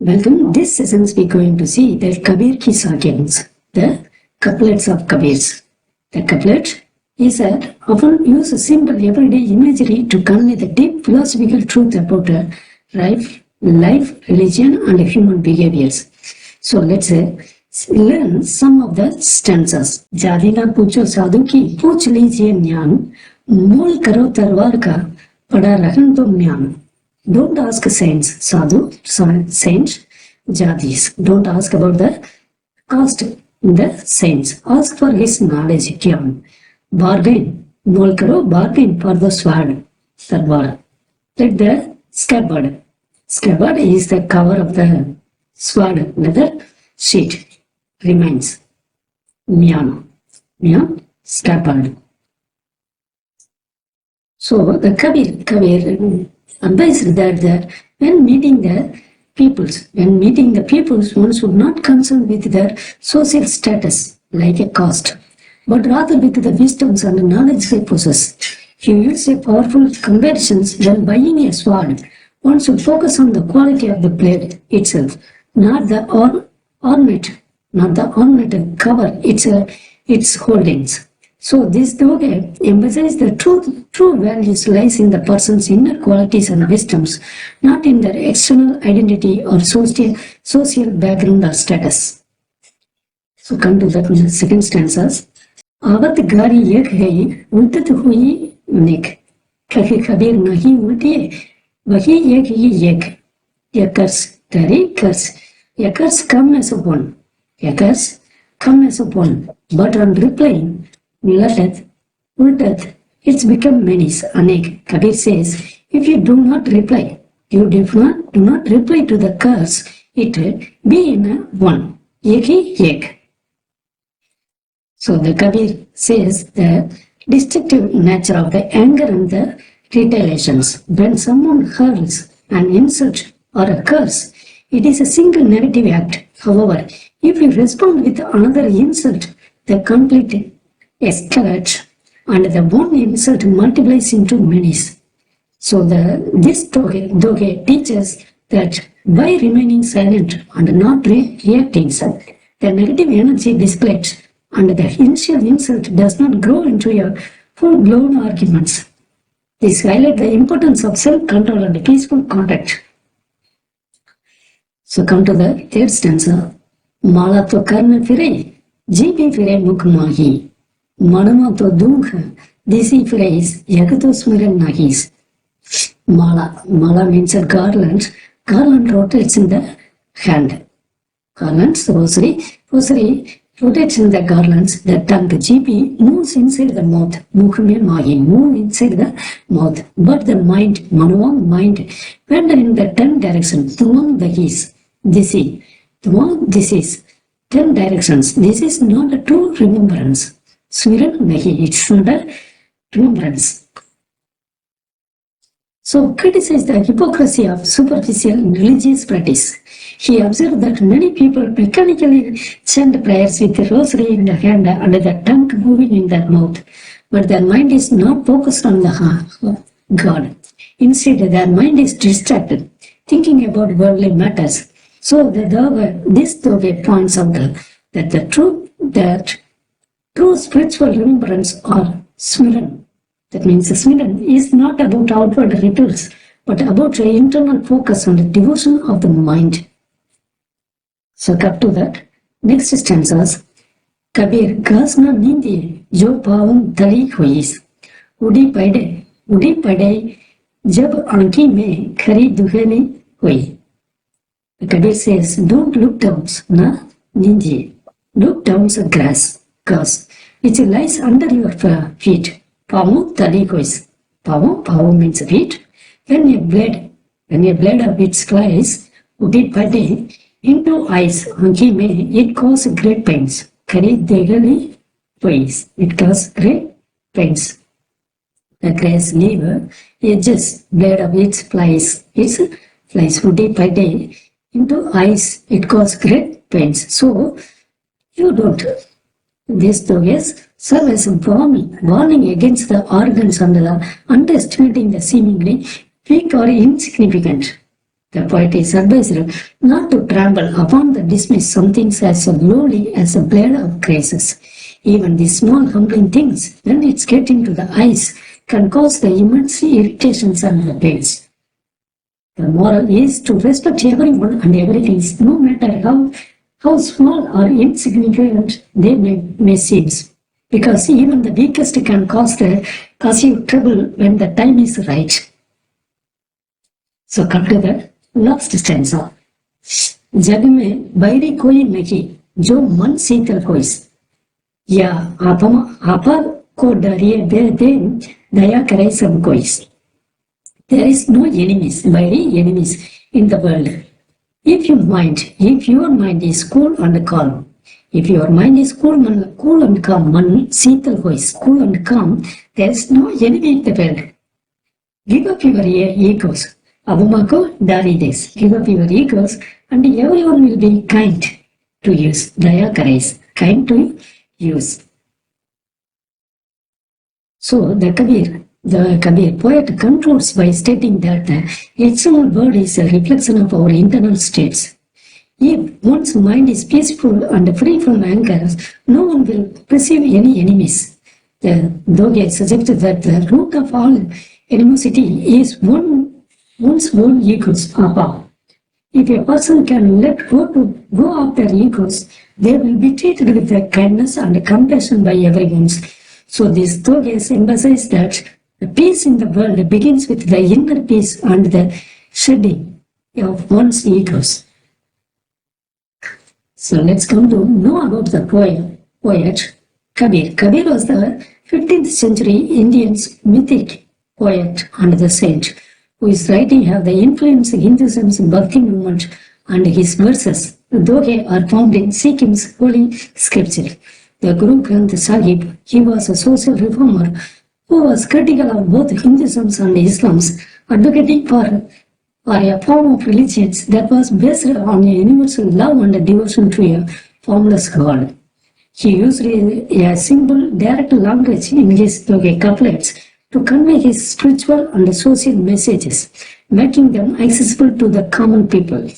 Welcome. This sessions we're going to see the Kabir Ki Sakhiyan, the couplets of Kabirs. The couplet is often used simple everyday imagery to convey the deep philosophical truth about life, religion, and human behaviors. So let's learn some of the stanzas. Jadina pucho sadhu ki puch lijiye jnaan, mool karo tarwar ka pada rahan to jnaan. Don't ask saints, sadhu, saints, jadis. Don't ask about the caste in the saints. Ask for his knowledge, gyan. Bargain, mol karo, bargain for the sword, tarwar. Let the scabbard. Scabbard is the cover of the sword, leather sheet. Remains. Myan, scabbard. So the Kabir advised that when meeting the peoples, one should not concern with their social status like a caste, but rather with the wisdoms and knowledge they possess. He used a powerful comparisons when buying a sword. One should focus on the quality of the blade itself, not the ornament cover its holdings. So this doge emphasizes the true values lies in the person's inner qualities and wisdoms, not in their external identity or social background or status. So come to the second stanzas. Avat gari yek hai, ultat hui nek. Kahi kabir nahi ultiye, wahi yek hi yek. Yakars tari kars. Yakars come as a one. Yakars come as a one. But on replying, ultat, it's become menace. Anek. Kabir says, if you do not reply, do not reply to the curse, it will be in a one. Yeki yek. So the Kabir says the destructive nature of the anger and the retaliations. When someone hurls an insult or a curse, it is a single negative act. However, if you respond with another insult, the conflict escalates and the one insult multiplies into menace. So this doge teaches that by remaining silent and not reacting, the negative energy displayed and the initial insult does not grow into a full-blown arguments. This highlights the importance of self-control and peaceful contact. So come to the third stanza. Mala to karna fire, jibi fire mukh mahi. Madama to dukha, disi phrase, yagato smiran nahis. Mala means a garland. Garland rotates in the hand. Garlands, rosary rotates in the garlands. The tongue, GP, moves inside the mouth. Mukh mahi, move inside the mouth. But the mind, manava, mind, wander in the 10 directions. Tuvam dahis, disi. Tuvam disis, 10 directions. This is not a true remembrance. Smiran nahi, it's not a remembrance. So criticize the hypocrisy of superficial religious practice. He observed that many people mechanically chant prayers with the rosary in the hand and the tongue moving in their mouth, but their mind is not focused on the God. Instead, their mind is distracted, thinking about worldly matters. So this doge points out that the true spiritual remembrance or smiran. That means the smiran is not about outward rituals, but about the internal focus on the devotion of the mind. So come to that next stanzas. Kabir gasna nindi jo pavam tali huis. Udi pade jab anki mein khari duheni hui. Kabir says, don't look down, na nindi. Look down the grass, which lies under your feet. Pavu tali huis. Pavu means feet. When a blade of it flies, udi pade into eyes, anki mein, it causes great pains. Kari degali ways. It causes great pains. The grass leaf edges, blade of it flies udi pade into eyes. It causes great pains. So you don't. This doges serve as a warning against the arrogance and the underestimating the seemingly weak or insignificant. The poet is advised not to trample upon the dismiss some things as lowly as a blade of grasses. Even these small humbling things, when it's get into the eyes, can cause the immense irritations and the pains. The moral is to respect everyone and everything, no matter how small or insignificant they may seem. Because even the weakest can cause you trouble when the time is right. So come to the last stanza. जग में बैरी कोई नहीं जो मन शीतल होइस या आपा को डरिए दे दया करे सब कोइस. There is no enemies, very enemies in the world. If your mind is cool and calm, if your mind is cool and calm, man शीतल होइस, cool and calm, there is no enemy in the world. Give up your egos. Abumako Darides. Give up your egos and everyone will be kind to you. Daya Karais. Kind to use. So the Kabir poet concludes by stating that the external world is a reflection of our internal states. If one's mind is peaceful and free from anger, no one will perceive any enemies. The Doge suggested that the root of all animosity is one's own egos above. If a person can let go of their egos, they will be treated with the kindness and compassion by everyone. So these Doges emphasize that the peace in the world begins with the inner peace and the shedding of one's egos. So let's come to know about the poet Kabir. Kabir was the 15th century Indian's mythic poet and the saint, whose writing have the influence Hinduism's Bhakti movement, and his verses, though they are found in Sikhim's holy scripture. The Guru Granth Sahib, he was a social reformer who was critical of both Hinduism and Islam, advocating for a form of religion that was based on a universal love and devotion to a formless God. He used a simple, direct language in his couplets to convey his spiritual and social messages, making them accessible to the common people.